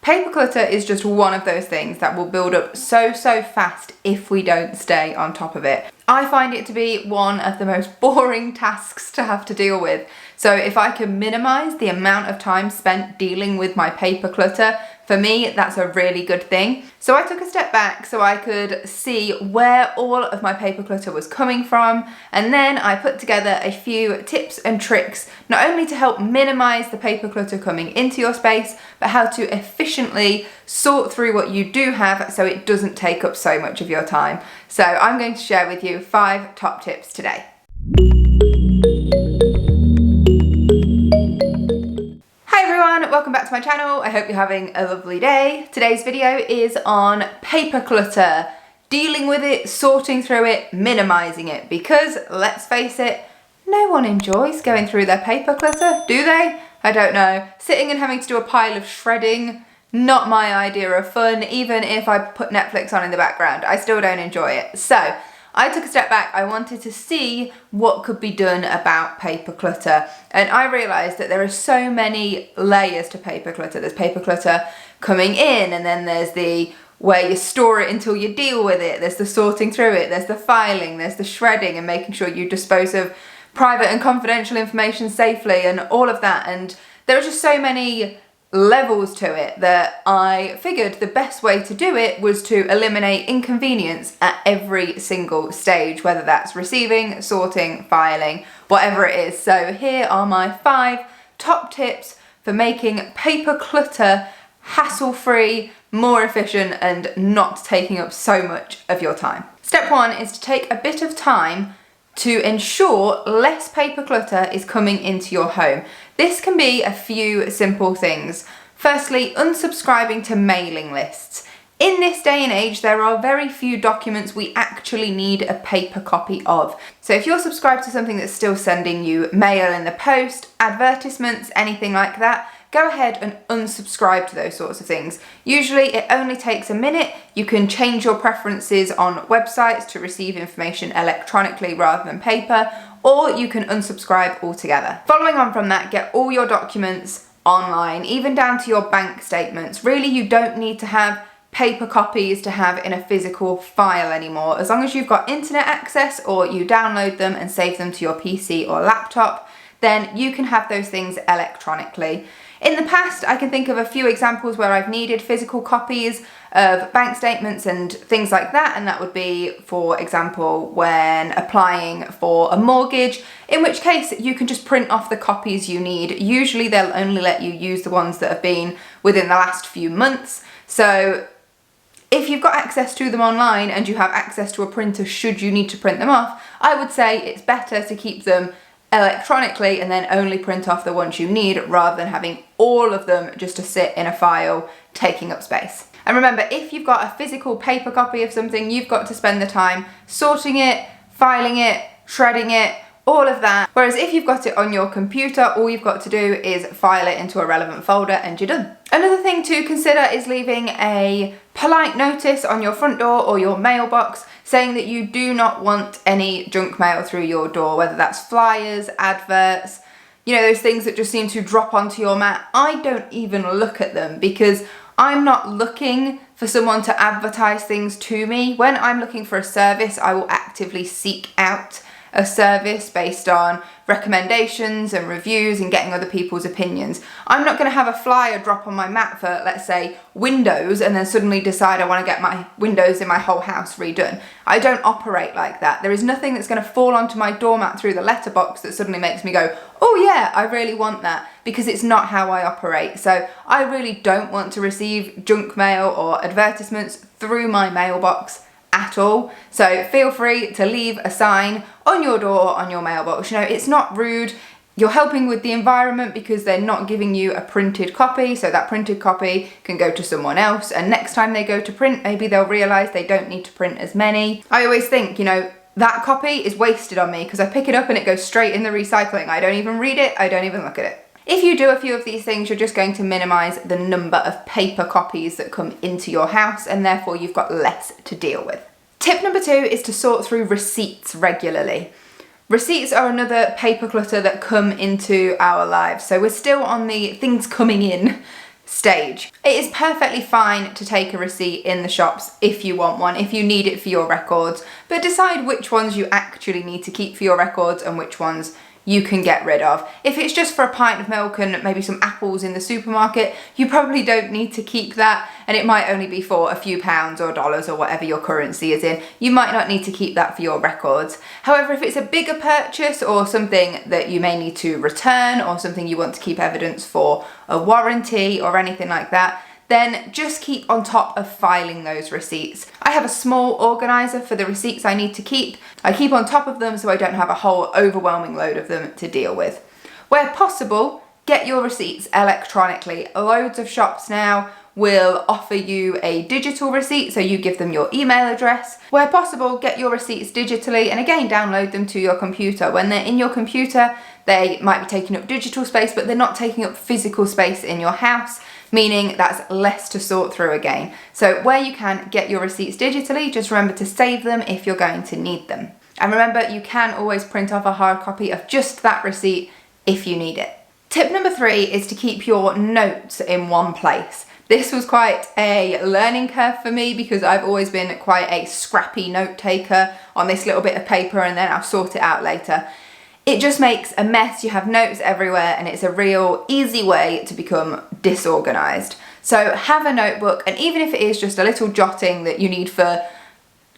Paper clutter is just one of those things that will build up so fast if we don't stay on top of it. I find it to be one of the most boring tasks to have to deal with. So if I can minimize the amount of time spent dealing with my paper clutter, for me, that's a really good thing. So I took a step back so I could see where all of my paper clutter was coming from, and then I put together a few tips and tricks, not only to help minimize the paper clutter coming into your space, but how to efficiently sort through what you do have so it doesn't take up so much of your time. So I'm going to share with you 5 top tips today. Welcome back to my channel. I hope you're having a lovely day. Today's video is on paper clutter, dealing with it, sorting through it, minimizing it, because let's face it, no one enjoys going through their paper clutter, do they? I don't know. Sitting and having to do a pile of shredding, not my idea of fun. Even if I put Netflix on in the background, I still don't enjoy it. So I took a step back. I wanted to see what could be done about paper clutter. And I realized that there are so many layers to paper clutter. There's paper clutter coming in, and then there's the where you store it until you deal with it. There's the sorting through it. There's the filing. There's the shredding and making sure you dispose of private and confidential information safely and all of that. And there are just so many levels to it that I figured the best way to do it was to eliminate inconvenience at every single stage, whether that's receiving, sorting, filing, whatever it is. So here are my 5 top tips for making paper clutter hassle-free, more efficient, and not taking up so much of your time. Step 1 is to take a bit of time to ensure less paper clutter is coming into your home. This can be a few simple things. Firstly, unsubscribing to mailing lists. In this day and age, there are very few documents we actually need a paper copy of. So if you're subscribed to something that's still sending you mail in the post, advertisements, anything like that, go ahead and unsubscribe to those sorts of things. Usually it only takes a minute. You can change your preferences on websites to receive information electronically rather than paper, or you can unsubscribe altogether. Following on from that, get all your documents online, even down to your bank statements. Really, you don't need to have paper copies to have in a physical file anymore. As long as you've got internet access or you download them and save them to your PC or laptop, then you can have those things electronically. In the past, I can think of a few examples where I've needed physical copies of bank statements and things like that, and that would be, for example, when applying for a mortgage, in which case you can just print off the copies you need. Usually they'll only let you use the ones that have been within the last few months. So if you've got access to them online and you have access to a printer should you need to print them off, I would say it's better to keep them electronically and then only print off the ones you need, rather than having all of them just to sit in a file taking up space. And remember, if you've got a physical paper copy of something, you've got to spend the time sorting it, filing it, shredding it, all of that. Whereas if you've got it on your computer, all you've got to do is file it into a relevant folder and you're done. Another thing to consider is leaving a polite notice on your front door or your mailbox saying that you do not want any junk mail through your door, whether that's flyers, adverts, you know, those things that just seem to drop onto your mat. I don't even look at them because I'm not looking for someone to advertise things to me. When I'm looking for a service, I will actively seek out a service based on recommendations and reviews and getting other people's opinions. I'm not going to have a flyer drop on my mat for, let's say, windows and then suddenly decide I want to get my windows in my whole house redone. I don't operate like that. There is nothing that's going to fall onto my doormat through the letterbox that suddenly makes me go, oh yeah, I really want that, because it's not how I operate. So I really don't want to receive junk mail or advertisements through my mailbox at all. So feel free to leave a sign on your door, on your mailbox. You know, it's not rude. You're helping with the environment because they're not giving you a printed copy, so that printed copy can go to someone else, and next time they go to print, maybe they'll realise they don't need to print as many. I always think, you know, that copy is wasted on me because I pick it up and it goes straight in the recycling. I don't even read it, I don't even look at it. If you do a few of these things, you're just going to minimise the number of paper copies that come into your house, and therefore you've got less to deal with. Tip number 2 is to sort through receipts regularly. Receipts are another paper clutter that come into our lives. So we're still on the things coming in stage. It is perfectly fine to take a receipt in the shops if you want one, if you need it for your records, but decide which ones you actually need to keep for your records and which ones you can get rid of. If it's just for a pint of milk and maybe some apples in the supermarket, you probably don't need to keep that, and it might only be for a few pounds or dollars or whatever your currency is in. You might not need to keep that for your records. However, if it's a bigger purchase or something that you may need to return or something you want to keep evidence for a warranty or anything like that, then just keep on top of filing those receipts. I have a small organizer for the receipts I need to keep. I keep on top of them so I don't have a whole overwhelming load of them to deal with. Where possible, get your receipts electronically. Loads of shops now will offer you a digital receipt, so you give them your email address. Where possible, get your receipts digitally and again, download them to your computer. When they're in your computer, they might be taking up digital space, but they're not taking up physical space in your house, meaning that's less to sort through again. So where you can, get your receipts digitally, just remember to save them if you're going to need them. And remember, you can always print off a hard copy of just that receipt if you need it. Tip number 3 is to keep your notes in one place. This was quite a learning curve for me because I've always been quite a scrappy note taker on this little bit of paper and then I'll sort it out later. It just makes a mess. You have notes everywhere and it's a real easy way to become disorganized. So have a notebook, and even if it is just a little jotting that you need for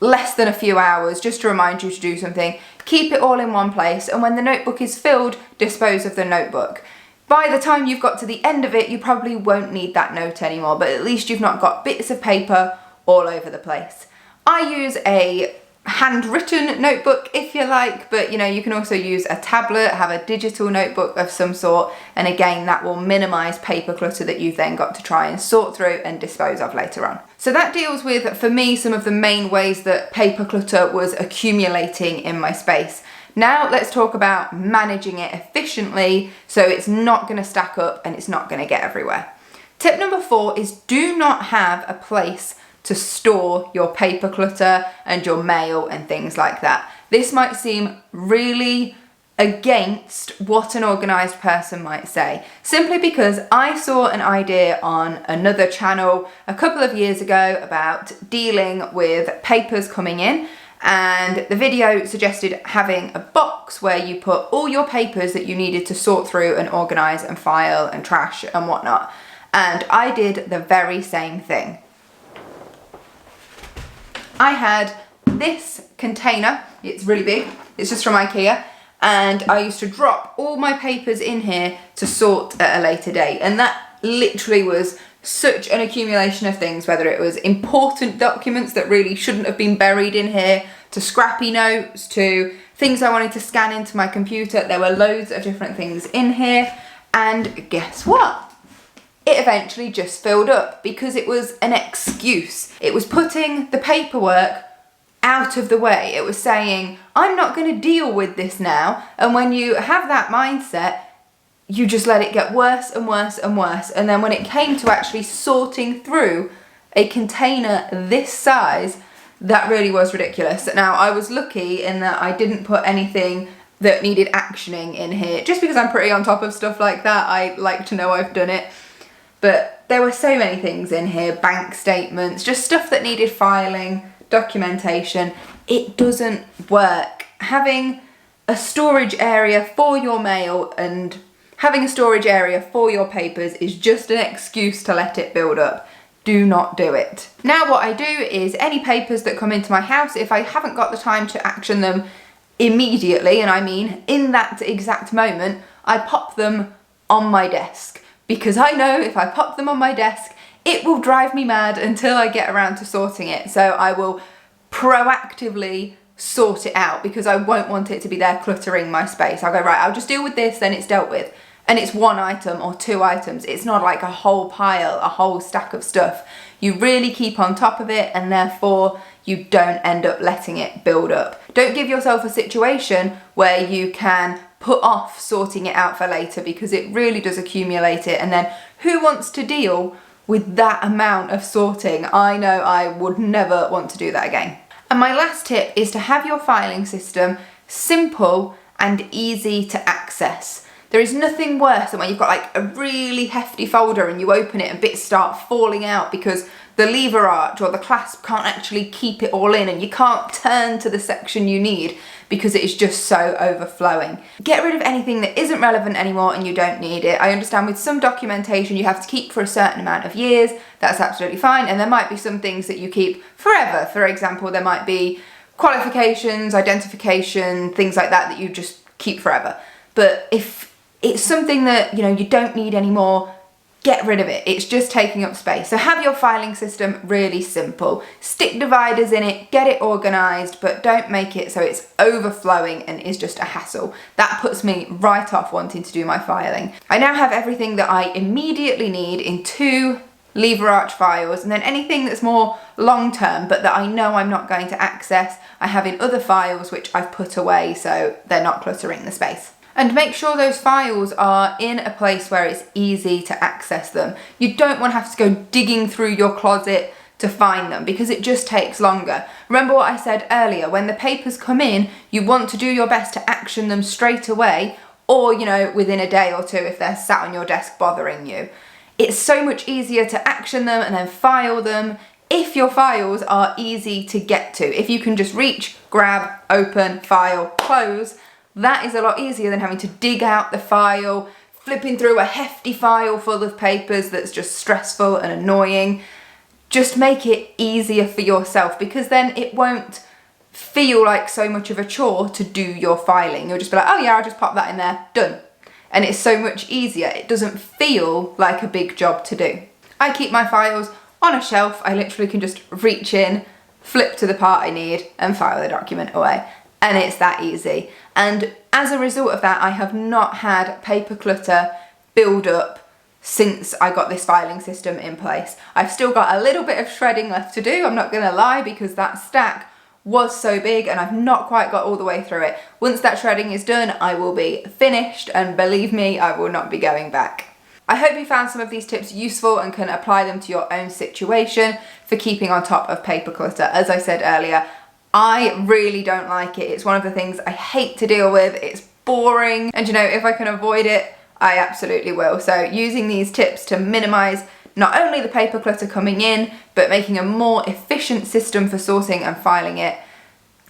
less than a few hours just to remind you to do something, keep it all in one place, and when the notebook is filled, dispose of the notebook. By the time you've got to the end of it, you probably won't need that note anymore, but at least you've not got bits of paper all over the place. I use a handwritten notebook if you like, but you can also use a tablet, have a digital notebook of some sort, and again that will minimize paper clutter that you've then got to try and sort through and dispose of later on. So that deals with, for me, some of the main ways that paper clutter was accumulating in my space. Now let's talk about managing it efficiently so it's not going to stack up and it's not going to get everywhere. Tip number 4 is do not have a place to store your paper clutter and your mail and things like that. This might seem really against what an organised person might say, simply because I saw an idea on another channel a couple of years ago about dealing with papers coming in, and the video suggested having a box where you put all your papers that you needed to sort through and organise and file and trash and whatnot. And I did the very same thing. I had this container, it's really big, it's just from IKEA, and I used to drop all my papers in here to sort at a later date, and that literally was such an accumulation of things, whether it was important documents that really shouldn't have been buried in here, to scrappy notes, to things I wanted to scan into my computer. There were loads of different things in here, and guess what? It eventually just filled up because it was an excuse. It was putting the paperwork out of the way. It was saying, I'm not going to deal with this now. And when you have that mindset, you just let it get worse and worse and worse. And then when it came to actually sorting through a container this size, that really was ridiculous. Now, I was lucky in that I didn't put anything that needed actioning in here, just because I'm pretty on top of stuff like that. I like to know I've done it. But there were so many things in here, bank statements, just stuff that needed filing, documentation. It doesn't work. Having a storage area for your mail and having a storage area for your papers is just an excuse to let it build up. Do not do it. Now what I do is any papers that come into my house, if I haven't got the time to action them immediately, and I mean in that exact moment, I pop them on my desk. Because I know if I pop them on my desk, it will drive me mad until I get around to sorting it. So I will proactively sort it out because I won't want it to be there cluttering my space. I'll go, right, I'll just deal with this, then it's dealt with. And it's one item or two items. It's not like a whole pile, a whole stack of stuff. You really keep on top of it, and therefore you don't end up letting it build up. Don't give yourself a situation where you can put off sorting it out for later, because it really does accumulate it, and then who wants to deal with that amount of sorting? I know I would never want to do that again. And my last tip is to have your filing system simple and easy to access. There is nothing worse than when you've got like a really hefty folder and you open it and bits start falling out because the lever arch or the clasp can't actually keep it all in and you can't turn to the section you need because it is just so overflowing. Get rid of anything that isn't relevant anymore and you don't need it. I understand with some documentation you have to keep for a certain amount of years, that's absolutely fine, and there might be some things that you keep forever. For example, there might be qualifications, identification, things like that you just keep forever. But if it's something that you don't need anymore, get rid of it. It's just taking up space. So have your filing system really simple. Stick dividers in it, get it organised, but don't make it so it's overflowing and is just a hassle. That puts me right off wanting to do my filing. I now have everything that I immediately need in 2 lever arch files, and then anything that's more long term but that I know I'm not going to access, I have in other files which I've put away so they're not cluttering the space. And make sure those files are in a place where it's easy to access them. You don't want to have to go digging through your closet to find them because it just takes longer. Remember what I said earlier, when the papers come in, you want to do your best to action them straight away or, within a day or 2 if they're sat on your desk bothering you. It's so much easier to action them and then file them if your files are easy to get to. If you can just reach, grab, open, file, close, that is a lot easier than having to dig out the file, flipping through a hefty file full of papers that's just stressful and annoying. Just make it easier for yourself because then it won't feel like so much of a chore to do your filing. You'll just be like, oh yeah, I'll just pop that in there, done. And it's so much easier. It doesn't feel like a big job to do. I keep my files on a shelf. I literally can just reach in, flip to the part I need and file the document away. And it's that easy. And as a result of that, I have not had paper clutter build up since I got this filing system in place. I've still got a little bit of shredding left to do, I'm not gonna lie, because that stack was so big and I've not quite got all the way through it. Once that shredding is done, I will be finished, and believe me, I will not be going back. I hope you found some of these tips useful and can apply them to your own situation for keeping on top of paper clutter. As I said earlier, I really don't like it. It's one of the things I hate to deal with. It's boring, and if I can avoid it, I absolutely will. So using these tips to minimize not only the paper clutter coming in, but making a more efficient system for sorting and filing it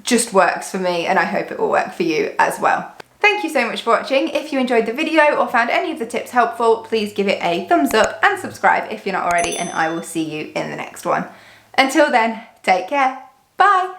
just works for me, and I hope it will work for you as well. Thank you so much for watching. If you enjoyed the video or found any of the tips helpful, please give it a thumbs up and subscribe if you're not already, and I will see you in the next one. Until then, take care. Bye.